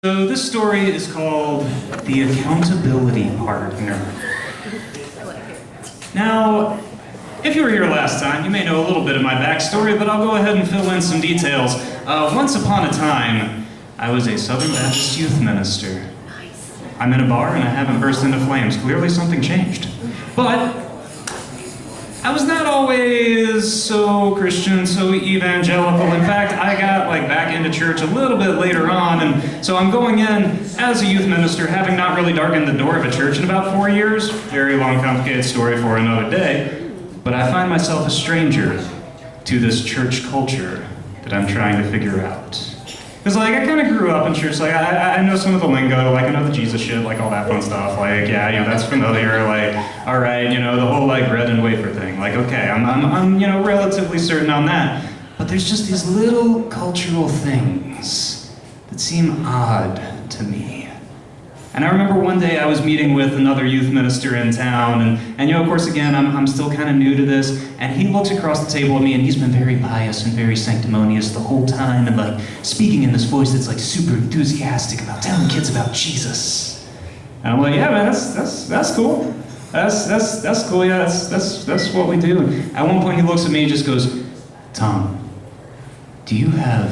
So this story is called The Accountability Partner. Now, if you were here last time, you may know a little bit of my backstory, but I'll go ahead and fill in some details. Once upon a time, I was a Southern Baptist youth minister. I'm in a bar and I haven't burst into flames. Clearly something changed. But I was not always so Christian, so evangelical. In fact, I got back into church a little bit later on, and so I'm going in as a youth minister, having not really darkened the door of a church in about 4 years. Very long, complicated story for another day. But I find myself a stranger to this church culture that I'm trying to figure out. Because I kind of grew up in church, I know some of the lingo, I know the Jesus shit, all that fun stuff, that's familiar, all right, the whole bread and wafer thing, okay, I'm relatively certain on that. But there's just these little cultural things that seem odd to me. And I remember one day I was meeting with another youth minister in town, and of course, again, I'm still kind of new to this, and he looks across the table at me, and he's been very pious and very sanctimonious the whole time, and speaking in this voice that's super enthusiastic about telling kids about Jesus. And I'm like, yeah, man, that's cool. That's cool, yeah, that's what we do. At one point, he looks at me and just goes, Tom, do you have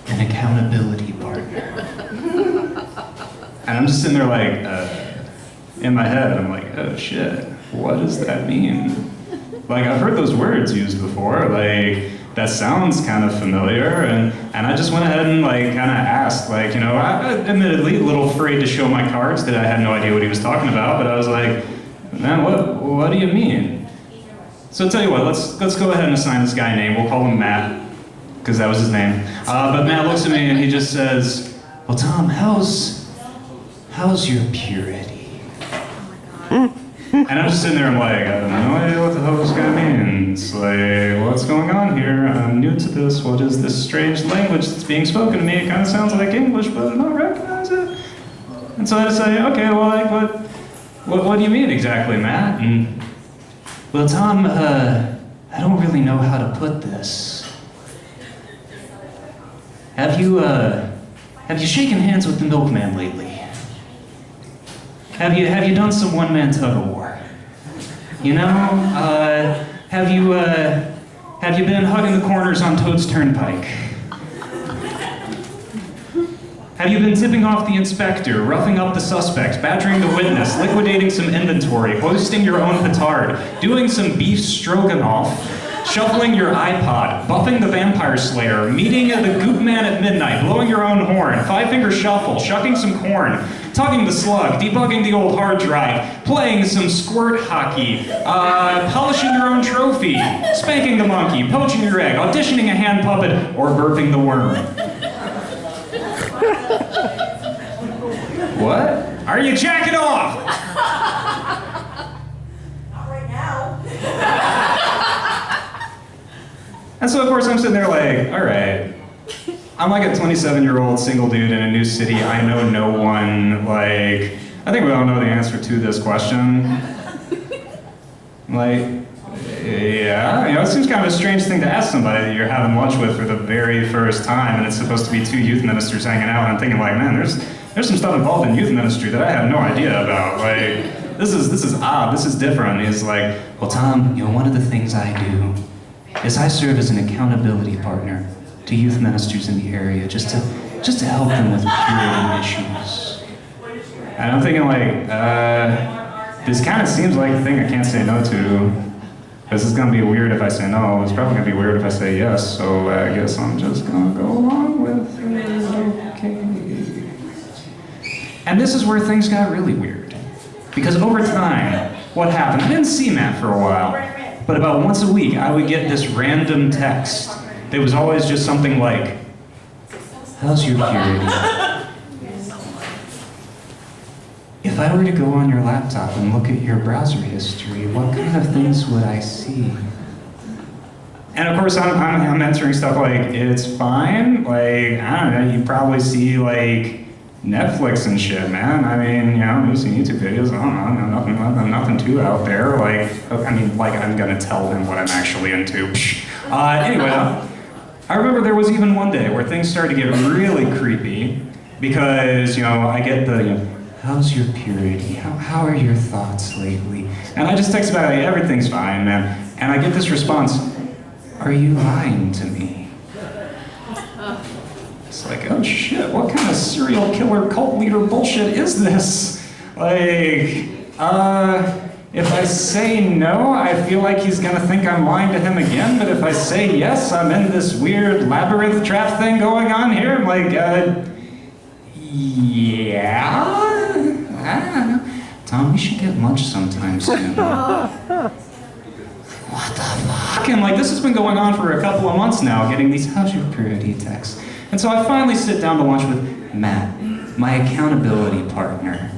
an accountability partner? And I'm just sitting there in my head, I'm like, oh shit, what does that mean? I've heard those words used before, that sounds kind of familiar, and I just went ahead and kind of asked, I admittedly a little afraid to show my cards that I had no idea what he was talking about, but I was like, man, what do you mean? So I'll tell you what, let's go ahead and assign this guy a name. We'll call him Matt, because that was his name. But Matt looks at me and he just says, well, Tom, how's your purity? And I'm just sitting there, I'm like, I have no idea what the hell this guy means. What's going on here? I'm new to this. What is this strange language that's being spoken to me? It kind of sounds like English, but I don't recognize it. And so I just say, okay, well, what do you mean exactly, Matt? And, well, Tom, I don't really know how to put this. Have you shaken hands with the milkman lately? Have you done some one-man tug-of-war? Have you been hugging the corners on Toad's Turnpike? Have you been tipping off the inspector, roughing up the suspects, badgering the witness, liquidating some inventory, hoisting your own petard, doing some beef stroganoff, shuffling your iPod, buffing the vampire slayer, meeting the goop man at midnight, blowing your own horn, five-finger shuffle, shucking some corn, tugging the slug, debugging the old hard drive, playing some squirt hockey, polishing your own trophy, spanking the monkey, poaching your egg, auditioning a hand puppet, or burping the worm. What? Are you jacking off? Not right now. And so, of course, I'm sitting there all right. I'm a 27-year-old single dude in a new city. I know no one. I think we all know the answer to this question. Yeah, it seems kind of a strange thing to ask somebody that you're having lunch with for the very first time, and it's supposed to be two youth ministers hanging out, and I'm thinking, man, there's some stuff involved in youth ministry that I have no idea about. This is odd, this is different. And he's like, well, Tom, one of the things I do is I serve as an accountability partner to youth ministers in the area, just to help them with purity issues. And I'm thinking this kind of seems like a thing I can't say no to. This is gonna be weird if I say no. It's probably gonna be weird if I say yes, so I guess I'm just gonna go along with it, okay. And this is where things got really weird. Because over time, what happened, I didn't see Matt for a while, but about once a week, I would get this random text that was always just something like, how's your purity? If I were to go on your laptop and look at your browser history, what kind of things would I see? And of course, I'm answering stuff it's fine. I don't know, you probably see Netflix and shit, man. You see YouTube videos, I don't know, nothing too out there. I'm gonna tell them what I'm actually into. Anyway, I remember there was even one day where things started to get really creepy, Because, I get the, how's your purity? How are your thoughts lately? And I just text back, like, everything's fine, man. And I get this response, are you lying to me? It's like, oh shit, what kind of serial killer cult leader bullshit is this? Like, if I say no, I feel like he's gonna think I'm lying to him again, but if I say yes, I'm in this weird labyrinth trap thing going on here. I'm like, yeah? I don't know. Tom, we should get lunch sometime soon. What the fuck? And like, this has been going on for a couple of months now, getting these how's your purity texts. And so I finally sit down to lunch with Matt, my accountability partner.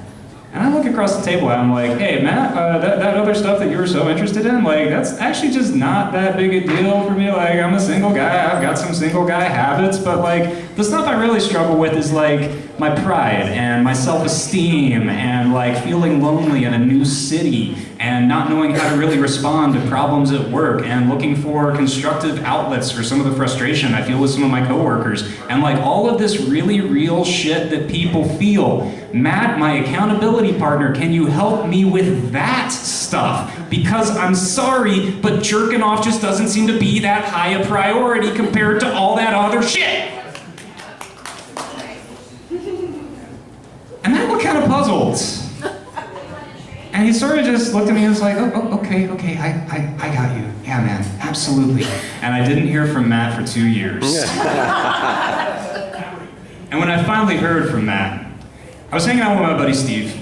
And I look across the table and I'm like, hey, Matt, that other stuff that you were so interested in, like, that's actually just not that big a deal for me. Like, I'm a single guy, I've got some single guy habits, but like, the stuff I really struggle with is like my pride and my self-esteem and like feeling lonely in a new city and not knowing how to really respond to problems at work and looking for constructive outlets for some of the frustration I feel with some of my coworkers and like all of this really real shit that people feel. Matt, my accountability partner, can you help me with that stuff? Because I'm sorry, but jerking off just doesn't seem to be that high a priority compared to all that other shit. And Matt looked kind of puzzled. And he sort of just looked at me and was like, oh, okay, I got you. Yeah, man, absolutely. And I didn't hear from Matt for 2 years. And when I finally heard from Matt, I was hanging out with my buddy Steve,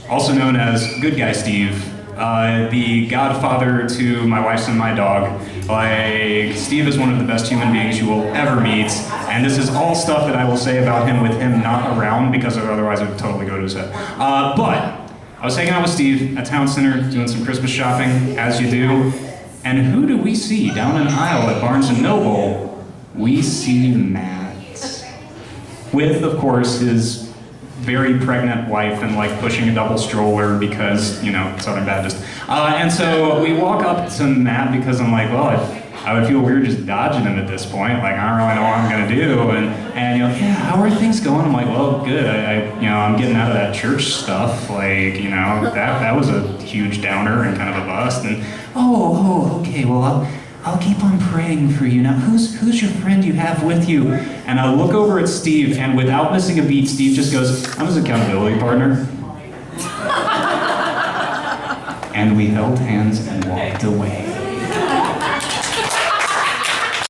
also known as Good Guy Steve, the godfather to my wife's and my dog. Like, Steve is one of the best human beings you will ever meet, and this is all stuff that I will say about him with him not around, because otherwise it would totally go to his head. But I was hanging out with Steve at Town Center doing some Christmas shopping, as you do, and who do we see down an aisle at Barnes & Noble? We see Matt. With, of course, his very pregnant wife and like pushing a double stroller because, Southern Baptist. And so we walk up to Matt because I'm like, well, I would feel weird just dodging him at this point. Like, I don't really know what I'm gonna do. And yeah, how are things going? I'm like, well, good. I'm getting out of that church stuff. Like, that was a huge downer and kind of a bust. And okay, well, I'll keep on praying for you. Now, who's your friend you have with you? And I look over at Steve, and without missing a beat, Steve just goes, I'm his accountability partner. And we held hands and walked away.